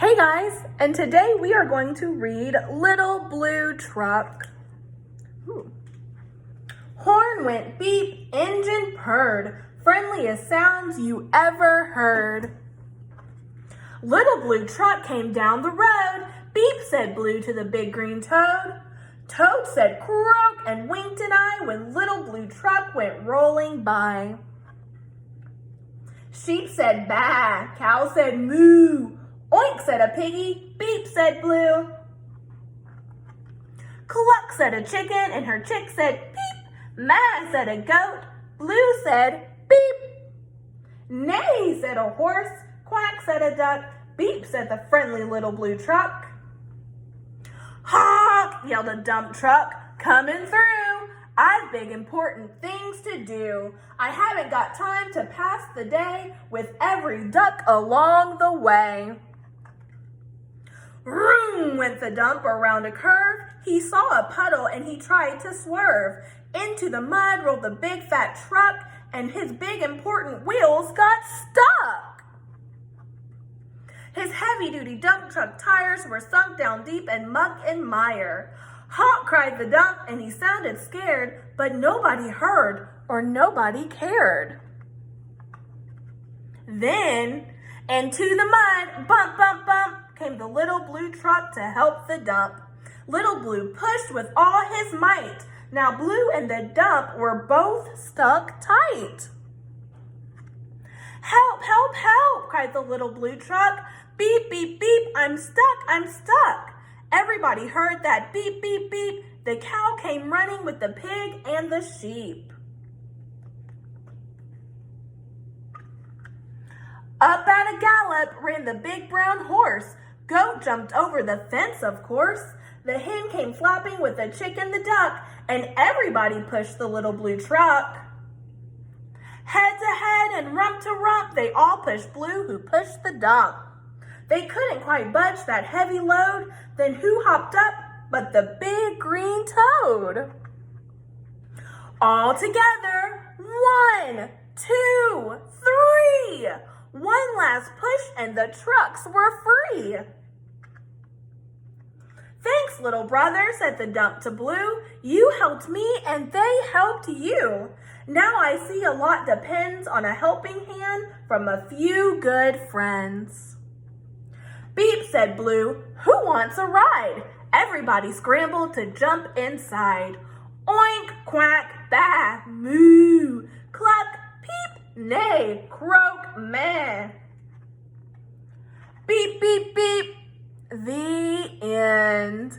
Hey guys, and today we are going to read Little Blue Truck. Horn went beep, engine purred, friendliest sounds you ever heard. Little Blue Truck came down the road, beep said Blue to the big green toad. Toad said croak and winked an eye when Little Blue Truck went rolling by. Sheep said baa, cow said moo, oink said a piggy, beep said Blue. Cluck said a chicken and her chick said peep, maa said a goat, Blue said beep. Neigh said a horse, quack said a duck, beep said the friendly Little Blue Truck. Honk, yelled a dump truck, coming through. I've big important things to do. I haven't got time to pass the day with every duck along the way. Vroom went the dump around a curve. He saw a puddle and he tried to swerve. Into the mud rolled the big fat truck and his big important wheels got stuck. His heavy-duty dump truck tires were sunk down deep in muck and mire. Honk, cried the dump, and he sounded scared, but nobody heard or nobody cared. Then, into the mud, bump, bump, bump, came the Little Blue Truck to help the dump. Little Blue pushed with all his might. Now Blue and the dump were both stuck tight. Help, help, help, cried the Little Blue Truck. Beep, beep, beep, I'm stuck, I'm stuck. Everybody heard that beep, beep, beep. The cow came running with the pig and the sheep. Up at a gallop ran the big brown horse. Goat jumped over the fence, of course. The hen came flapping with the chick and the duck, and everybody pushed the Little Blue Truck. Head to head and rump to rump, they all pushed Blue, who pushed the dump. They couldn't quite budge that heavy load. Then who hopped up but the big green toad? All together, 1, 2, 3. One last push and the trucks were free. Thanks, little brother, said the dump to Blue. You helped me and they helped you. Now I see a lot depends on a helping hand from a few good friends. Beep, said Blue, who wants a ride? Everybody scrambled to jump inside. Oink, quack, baa, moo, cluck, peep, neigh, croak, meh. Beep, beep, beep. The end.